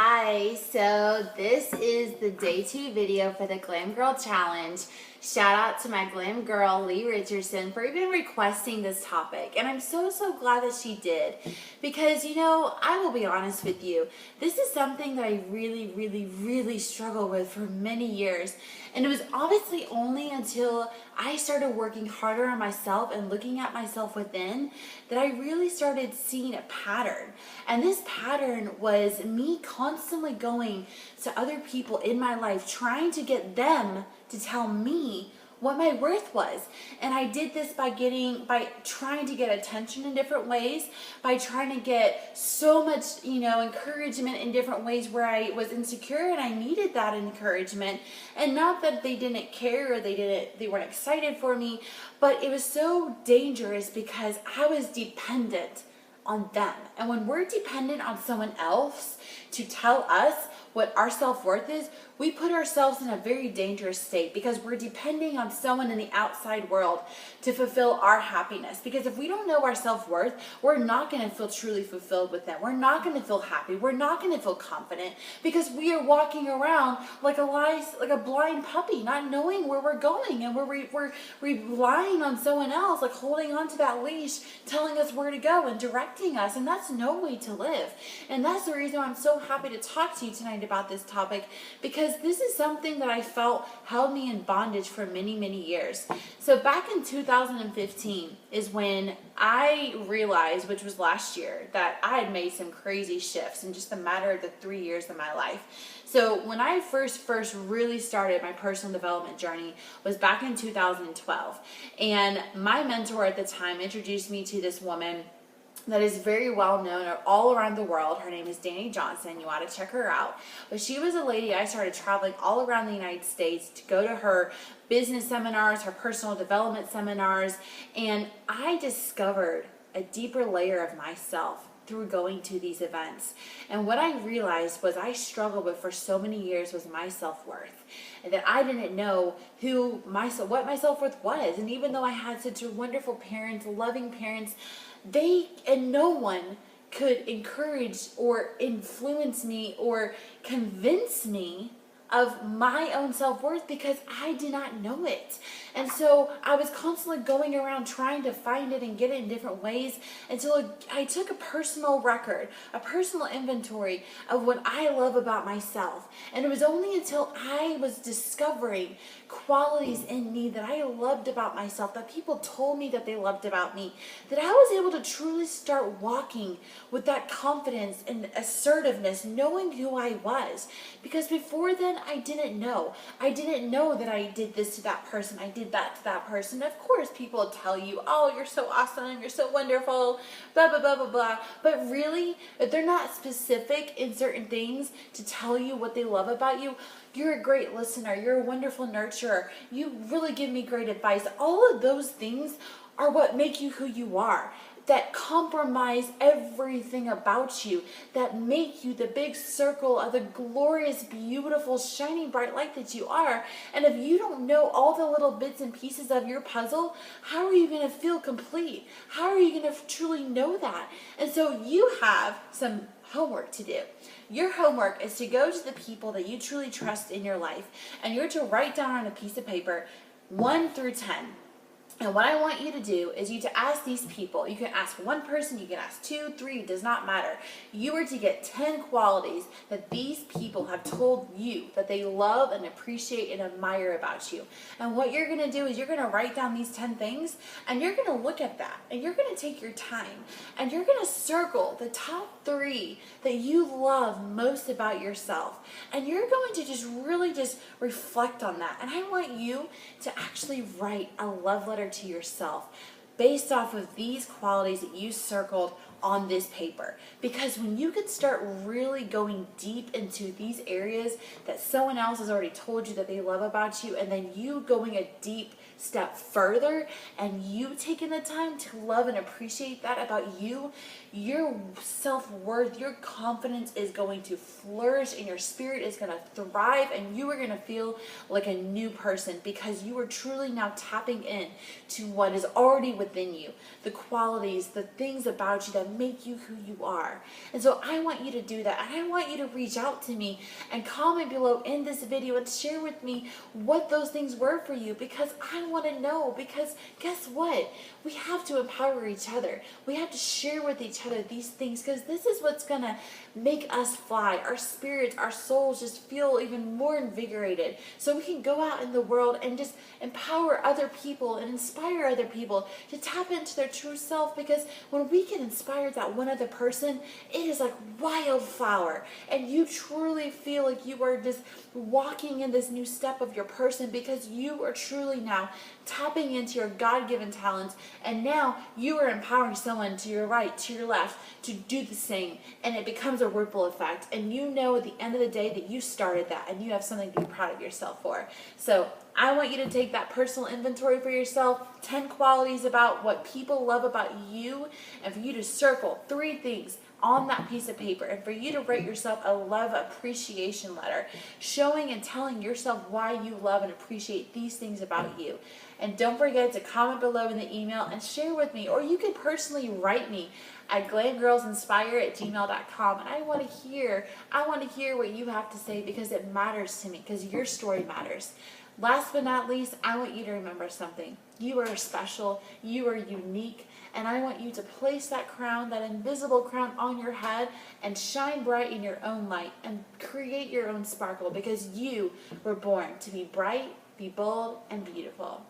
Hi, so this is the day 2 video for the Glam Girl Challenge. Shout out to my glam girl, Lee Richardson, for even requesting this topic. And I'm so glad that she did. Because, I will be honest with you, this is something that I really struggled with for many years. And it was obviously only until I started working harder on myself and looking at myself within that I really started seeing a pattern. And this pattern was me constantly going to other people in my life, trying to get them to tell me what my worth was. And I did this by trying to get attention in different ways, by trying to get so much, encouragement in different ways where I was insecure and I needed that encouragement. And not that they didn't care or they weren't excited for me, but it was so dangerous because I was dependent on them. And when we're dependent on someone else to tell us what our self-worth is, we put ourselves in a very dangerous state because we're depending on someone in the outside world to fulfill our happiness. Because if we don't know our self-worth, we're not going to feel truly fulfilled with them. We're not going to feel happy. We're not going to feel confident because we are walking around like a blind puppy, not knowing where we're going, and we're relying on someone else, like holding on to that leash, telling us where to go and directing us. And that's no way to live. And that's the reason why I'm so happy to talk to you tonight about this topic, because this is something that I felt held me in bondage for many years. So back in 2015 is when I realized, which was last year, that I had made some crazy shifts in just a matter of the 3 years of my life. So when I first really started my personal development journey was back in 2012. And my mentor at the time introduced me to this woman that is very well known all around the world. Her name is Danny Johnson. You ought to check her out. But she was a lady, I started traveling all around the United States to go to her business seminars, her personal development seminars, and I discovered a deeper layer of myself through going to these events. And what I realized was I struggled with for so many years was my self-worth, and that I didn't know what my self-worth was. And even though I had such wonderful parents, loving parents, no one could encourage or influence me or convince me of my own self-worth because I did not know it. And so I was constantly going around trying to find it and get it in different ways until I took a personal record, a personal inventory of what I love about myself. And it was only until I was discovering qualities in me that I loved about myself, that people told me that they loved about me, that I was able to truly start walking with that confidence and assertiveness, knowing who I was. Because before then, I didn't know. I didn't know that I did this to that person, I did that to that person. Of course, people tell you, oh, you're so awesome, you're so wonderful, blah, blah, blah, blah, blah. But really, if they're not specific in certain things to tell you what they love about you, you're a great listener, you're a wonderful nurturer, you really give me great advice. All of those things are what make you who you are, that compromise everything about you, that make you the big circle of the glorious, beautiful, shining bright light that you are. And if you don't know all the little bits and pieces of your puzzle, how are you going to feel complete? How are you going to truly know that? And so you have some homework to do. Your homework is to go to the people that you truly trust in your life, and you're to write down on a piece of paper 1 through 10. And what I want you to do is you to ask these people. You can ask one person, you can ask 2, 3, it does not matter. You are to get 10 qualities that these people have told you that they love and appreciate and admire about you. And what you're going to do is you're going to write down these 10 things, and you're going to look at that, and you're going to take your time, and you're going to circle the top 3 that you love most about yourself. And you're going to just really reflect on that. And I want you to actually write a love letter to yourself based off of these qualities that you circled on this paper. Because when you could start really going deep into these areas that someone else has already told you that they love about you, and then you going a deep step further and you taking the time to love and appreciate that about you, your self-worth, your confidence is going to flourish and your spirit is going to thrive, and you are going to feel like a new person because you are truly now tapping in to what is already within you, the qualities, the things about you that make you who you are. And so I want you to do that, and I want you to reach out to me and comment below in this video and share with me what those things were for you, because I want to know. Because guess what? We have to empower each other. We have to share with each other these things, because this is what's going to make us fly. Our spirits, our souls just feel even more invigorated, so we can go out in the world and just empower other people and inspire other people to tap into their true self. Because when we can inspire that one other person, it is like wildflower, and you truly feel like you are just walking in this new step of your person, because you are truly now tapping into your God-given talents, and now you are empowering someone to your right, to your left, to do the same, and it becomes a ripple effect, and you know at the end of the day that you started that, and you have something to be proud of yourself for. So I want you to take that personal inventory for yourself, 10 qualities about what people love about you, and for you to circle 3 things on that piece of paper, and for you to write yourself a love appreciation letter, showing and telling yourself why you love and appreciate these things about you. And don't forget to comment below in the email and share with me, or you can personally write me at glamgirlsinspire@gmail.com, and I want to hear what you have to say, because it matters to me, because your story matters. Last but not least, I want you to remember something. You are special, you are unique, and I want you to place that crown, that invisible crown, on your head and shine bright in your own light and create your own sparkle, because you were born to be bright, be bold, and beautiful.